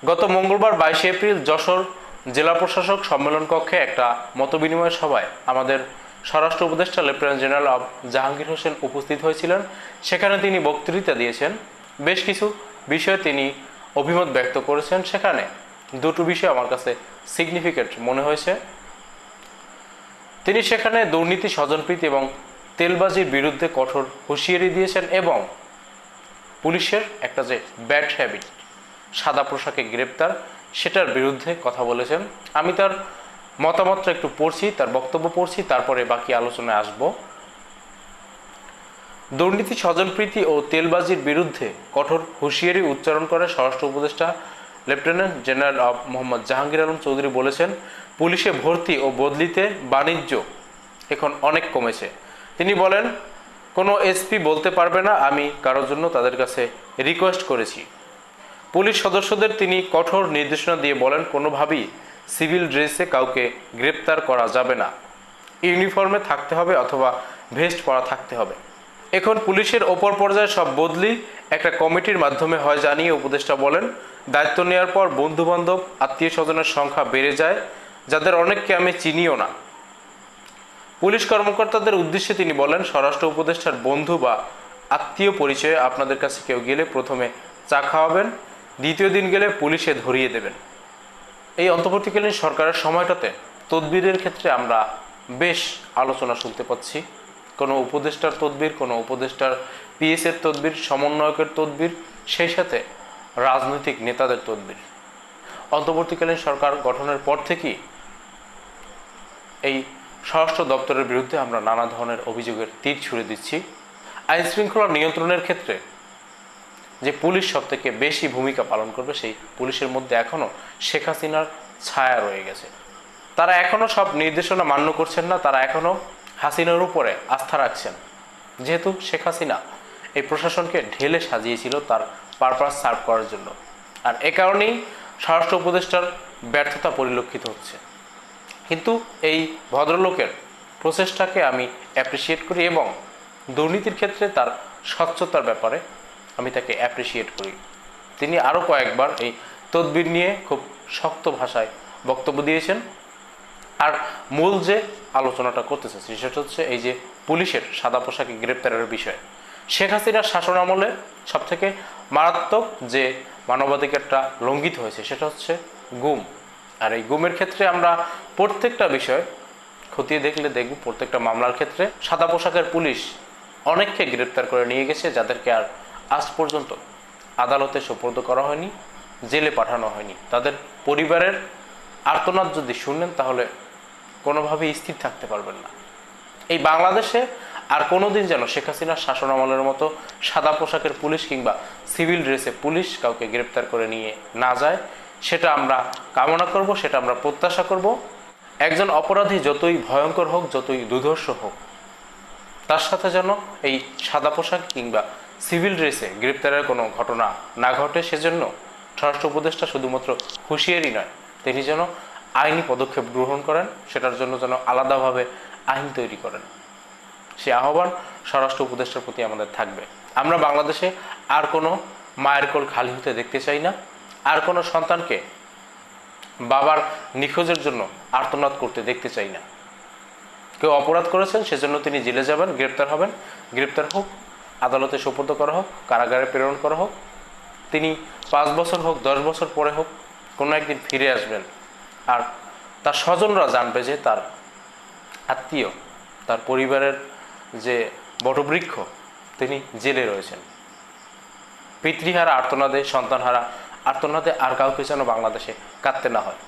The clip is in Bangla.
গত মঙ্গলবার 22 এপ্রিল যশোর জেলা প্রশাসক সম্মেলন কক্ষে একটা মতবিনিময় সভায় আমাদের স্বরাষ্ট্র উপদেষ্টা লেফটেন্যান্ট জেনারেল জাহাঙ্গীর হোসেন উপস্থিত হয়েছিলেন। সেখানে তিনি বক্তৃতা দিয়েছেন। বেশ কিছু বিষয়ে তিনি অভিমত ব্যক্ত করেছেন। সেখানে দুটো বিষয় আমার কাছে সিগনিফিকেন্ট মনে হয়েছে। তিনি সেখানে দুর্নীতি, স্বজনপ্রীতি এবং তেলবাজির বিরুদ্ধে কঠোর হুঁশিয়ারি দিয়েছেন এবং পুলিশের একটা যে ব্যাড হ্যাবিট, সাদা পোশাকে গ্রেপ্তার, সেটার বিরুদ্ধে কথা বলেছেন। আমি তার মতামতটা একটু পড়ছি, তার বক্তব্য পড়ছি, তারপরে বাকি আলোচনায় আসব। দুর্নীতি, স্বজনপ্রীতি ও তেলবাজির বিরুদ্ধে কঠোর হুঁশিয়ারি উচ্চারণ করে স্বরাষ্ট্র উপদেষ্টা লেফটেন্যান্ট জেনারেল মোহাম্মদ জাহাঙ্গীর আলম চৌধুরী বলেছেন, পুলিশে ভর্তি ও বদলিতে বাণিজ্য এখন অনেক কমেছে। তিনি বলেন, কোনো এসপি বলতে পারবে না আমি কারোর জন্য তাদের কাছে রিকোয়েস্ট করেছি। পুলিশ সদস্যদের তিনি কঠোর নির্দেশনা দিয়ে বলেন, কোনোভাবেই সিভিল ড্রেসে কাউকে গ্রেপ্তার করা যাবে না, ইউনিফর্মে থাকতে হবে অথবা ভেস্ট পরা থাকতে হবে। এখন পুলিশের ওপর পর্যায়ে সব বদলি একটা কমিটির মাধ্যমে হয় জানিয়ে উপদেষ্টা বলেন, দায়িত্ব নেওয়ার পর বন্ধুবান্ধব, আত্মীয় স্বজনের সংখ্যা বেড়ে যায়, যাদের অনেককে আমি চিনিও না। পুলিশ কর্মকর্তাদের উদ্দেশ্যে তিনি বলেন, স্বরাষ্ট্র উপদেষ্টার বন্ধু বা আত্মীয় পরিচয়ে আপনাদের কাছে কেউ গেলে প্রথমে চা খাওয়াবেন, দ্বিতীয় দিন গেলে পুলিশে ধরিয়ে দেবেন। এই অন্তর্বর্তীকালীন সরকারের সময়টাতে তদবিরের ক্ষেত্রে আমরা বেশ আলোচনা শুনতে পাচ্ছি। কোনো উপদেষ্টার তদবির, কোনো উপদেষ্টার পিএসের তদবির, সমন্বয়কের তদবির, সেই সাথে রাজনৈতিক নেতাদের তদবির। অন্তর্বর্তীকালীন সরকার গঠনের পর থেকেই এই স্বরাষ্ট্র দপ্তরের বিরুদ্ধে আমরা নানা ধরনের অভিযোগের তীর ছুড়ে দিচ্ছি। আইন শৃঙ্খলা নিয়ন্ত্রণের ক্ষেত্রে যে পুলিশ সব থেকে বেশি ভূমিকা পালন করবে, সেই পুলিশের মধ্যে এখনও শেখ হাসিনার ছায়া রয়ে গেছে। তারা এখনও সব নির্দেশনা মান্য করছেন না, তারা এখনও হাসিনার উপরে আস্থা রাখছেন। যেহেতু শেখ হাসিনা এই প্রশাসনকে ঢেলে সাজিয়েছিল তার পারপাস সার্ভ করার জন্য, আর এ কারণেই স্বরাষ্ট্র উপদেষ্টার ব্যর্থতা পরিলক্ষিত হচ্ছে। কিন্তু এই ভদ্রলোকের প্রচেষ্টাকে আমি অ্যাপ্রিসিয়েট করি এবং দুর্নীতির ক্ষেত্রে তার স্বচ্ছতার ব্যাপারে আমি তাকে অ্যাপ্রিসিয়েট করি। তিনি আরও কয়েকবার এই তদবির নিয়ে খুব শক্ত ভাষায় বক্তব্য দিয়েছেন। আর মূল যে আলোচনাটা করতে চাচ্ছি সেটা হচ্ছে এই যে পুলিশের সাদা পোশাকে গ্রেপ্তারের বিষয়। শেখ হাসিনার শাসন আমলে সবথেকে মারাত্মক যে মানবাধিকারটা লঙ্ঘিত হয়েছে সেটা হচ্ছে গুম। আর এই গুমের ক্ষেত্রে আমরা প্রত্যেকটা বিষয় খতিয়ে দেখলে দেখব, প্রত্যেকটা মামলার ক্ষেত্রে সাদা পোশাকের পুলিশ অনেককে গ্রেপ্তার করে নিয়ে গেছে, যাদেরকে আর আজ পর্যন্ত আদালতে সোপর্দ করা হয়নি, জেলে পাঠানো হয়নি। তাদের পরিবারের আর্তনাদ যদি শুনেন তাহলে কোনোভাবেই স্থির থাকতে পারবেন না। এই বাংলাদেশে আর কোনোদিন যেন শেখ হাসিনার শাসন আমলের মতো সাদা পোশাকের পুলিশ কিংবা সিভিল ড্রেসে পুলিশ কাউকে গ্রেপ্তার করে নিয়ে না যায়, সেটা আমরা কামনা করব, সেটা আমরা প্রত্যাশা করব। একজন অপরাধী যতই ভয়ঙ্কর হোক, যতই দুর্ধর্ষ হোক, তার সাথে যেন এই সাদা পোশাক কিংবা সিভিল ড্রেসে গ্রেপ্তারের কোনো ঘটনা না ঘটে। সেজন্য স্বরাষ্ট্র উপদেষ্টা শুধুমাত্র হুঁশিয়ারি নয়, তিনি যেন আইনি পদক্ষেপ গ্রহণ করেন, সেটার জন্য যেন আলাদাভাবে আইন তৈরি করেন। সে আহ্বান স্বরাষ্ট্র উপদেষ্টার প্রতি আমাদের থাকবে। আমরা বাংলাদেশে আর কোনো মায়ের কোল খালি হতে দেখতে চাই না, আর কোনো সন্তানকে বাবার নিখোঁজের জন্য আর্তনাদ করতে দেখতে চাই না। কেউ অপরাধ করেছেন, সেজন্য তিনি জেলে যাবেন, গ্রেপ্তার হবেন, গ্রেপ্তার হোক, আদালতে সোপর্দ করা হোক, কারাগারে প্রেরণ করা হোক, তিনি 5 বছর হোক, 10 বছর পরে হোক, কোনো একদিন ফিরে আসবেন। আর তার স্বজনরা জানবে যে তার আত্মীয়, তার পরিবারের যে বটবৃক্ষ, তিনি জেলে রয়েছেন। পিতৃহারা আর্তনাদে, সন্তানহারা আর্তনাদে আর কাউকে যেন বাংলাদেশে কাঁদতে না হয়।